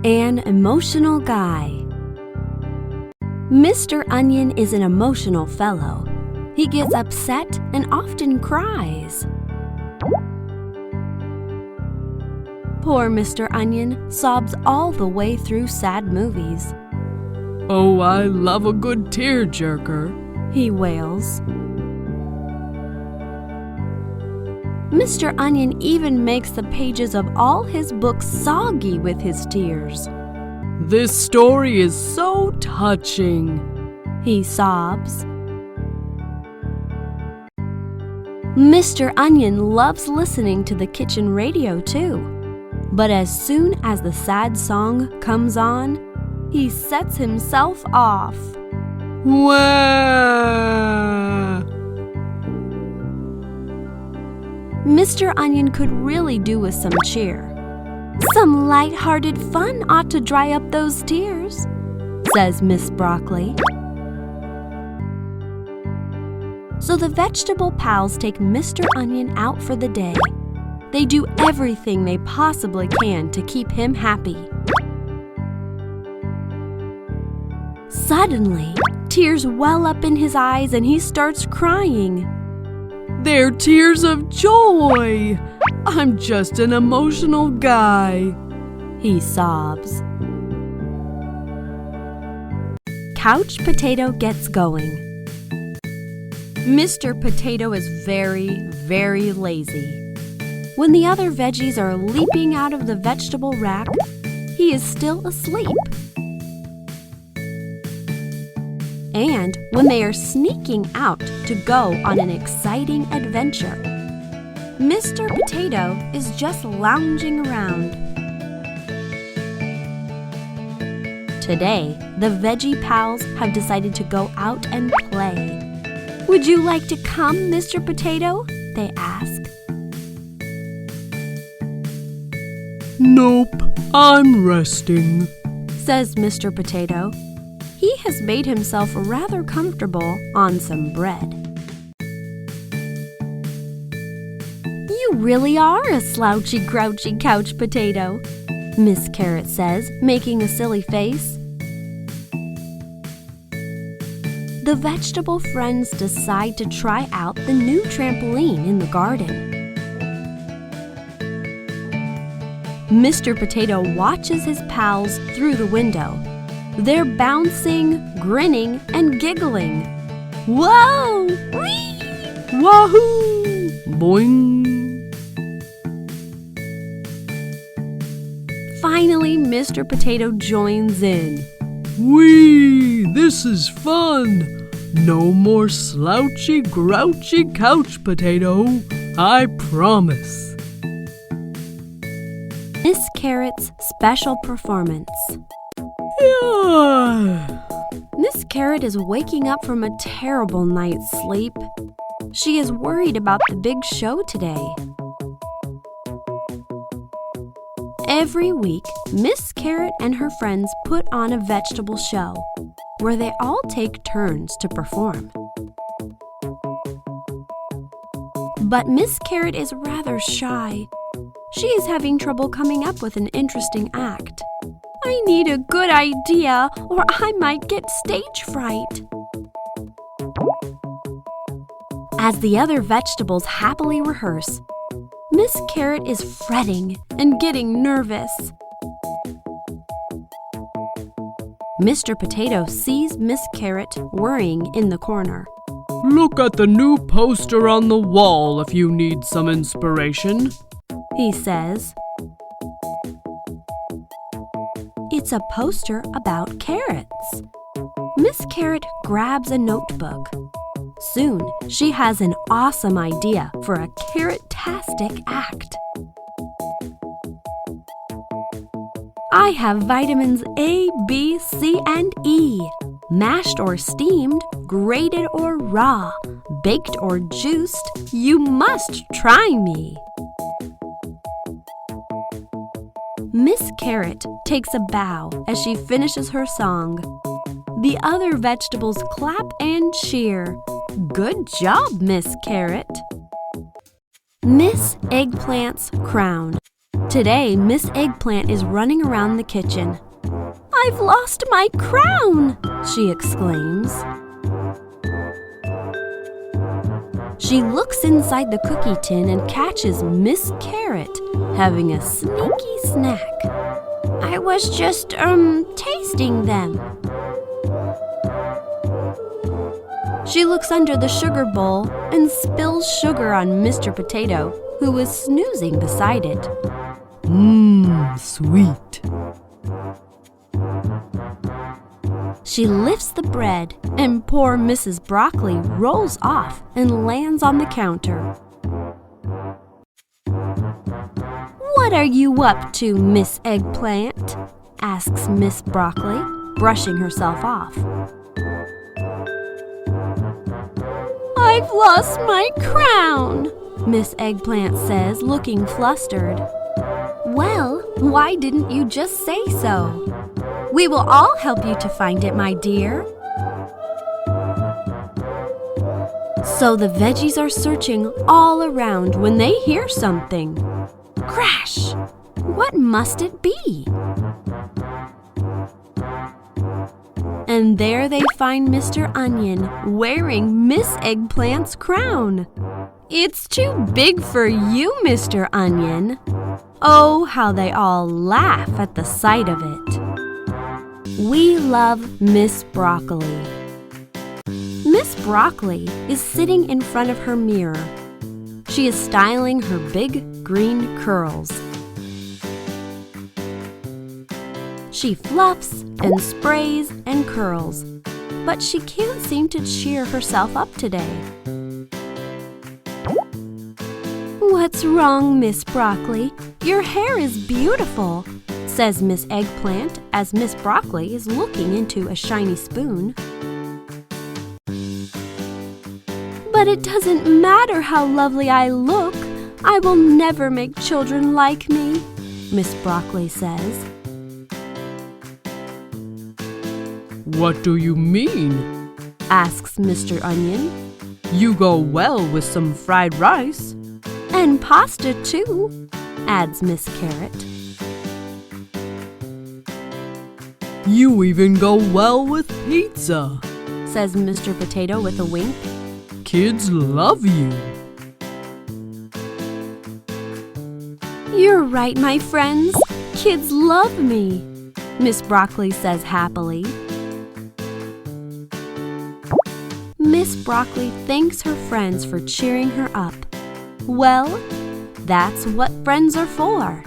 An emotional guy. Mr. Onion is an emotional fellow. He gets upset and often cries. Poor Mr. Onion sobs all the way through sad movies. "Oh, I love a good tearjerker," he wails. Mr. Onion even makes the pages of all his books soggy with his tears. "This story is so touching," he sobs. Mr. Onion loves listening to the kitchen radio too, but as soon as the sad song comes on, he sets himself off. Wah! Mr. Onion could really do with some cheer. "Some light-hearted fun ought to dry up those tears," says Miss Broccoli. So the vegetable pals take Mr. Onion out for the day. They do everything they possibly can to keep him happy. Suddenly, tears well up in his eyes and he starts crying. "They're tears of joy! I'm just an emotional guy," he sobs. Couch Potato gets going. Mr. Potato is very, very lazy. When the other veggies are leaping out of the vegetable rack, he is still asleep. And when they are sneaking out to go on an exciting adventure, Mr. Potato is just lounging around. Today, the Veggie Pals have decided to go out and play. "Would you like to come, Mr. Potato?" they ask. "Nope, I'm resting," says Mr. Potato. He has made himself rather comfortable on some bread. "You really are a slouchy, grouchy couch potato," Miss Carrot says, making a silly face. The vegetable friends decide to try out the new trampoline in the garden. Mr. Potato watches his pals through the window. They're bouncing, grinning, and giggling. Whoa! Whee! Wahoo! Boing! Finally, Mr. Potato joins in. Whee! This is fun! No more slouchy, grouchy couch potato, I promise. Miss Carrot's special performance. Miss Carrot is waking up from a terrible night's sleep. She is worried about the big show today. Every week, Miss Carrot and her friends put on a vegetable show where they all take turns to perform. But Miss Carrot is rather shy. She is having trouble coming up with an interesting act. "I need a good idea or I might get stage fright." As the other vegetables happily rehearse, Miss Carrot is fretting and getting nervous. Mr. Potato sees Miss Carrot worrying in the corner. Look at the new poster on the wall if you need some inspiration, he says. It's a poster about carrots. Miss Carrot grabs a notebook. Soon, she has an awesome idea for a carrot-tastic act. I have vitamins A, B, C, and E. Mashed or steamed, grated or raw, baked or juiced, you must try me. Miss Carrot takes a bow as she finishes her song. The other vegetables clap and cheer. Good job, Miss Carrot. Miss Eggplant's crown. Today, Miss Eggplant is running around the kitchen. "I've lost my crown!" she exclaims. She looks inside the cookie tin and catches Miss Carrot having a sneaky snack. "I was just, tasting them." She looks under the sugar bowl and spills sugar on Mr. Potato, who is snoozing beside it. Sweet. She lifts the bread, and poor Mrs. Broccoli rolls off and lands on the counter. "What are you up to, Miss Eggplant?" asks Miss Broccoli, brushing herself off. "I've lost my crown," Miss Eggplant says, looking flustered. "Well, why didn't you just say so? We will all help you to find it, my dear." So the veggies are searching all around when they hear something. Crash! What must it be? And there they find Mr. Onion wearing Miss Eggplant's crown. "It's too big for you, Mr. Onion." Oh, how they all laugh at the sight of it. We love Miss Broccoli. Miss Broccoli is sitting in front of her mirror. She is styling her big green curls. She fluffs and sprays and curls, but she can't seem to cheer herself up today. "What's wrong, Miss Broccoli? Your hair is beautiful," says Miss Eggplant as Miss Broccoli is looking into a shiny spoon. "But it doesn't matter how lovely I look. I will never make children like me," Miss Broccoli says. What do you mean? asks Mr. Onion. You go well with some fried rice. "And pasta too," adds Miss Carrot. You even go well with pizza, says Mr. Potato with a wink. Kids love you. "You're right, my friends. Kids love me," Miss Broccoli says happily. Miss Broccoli thanks her friends for cheering her up. Well, that's what friends are for.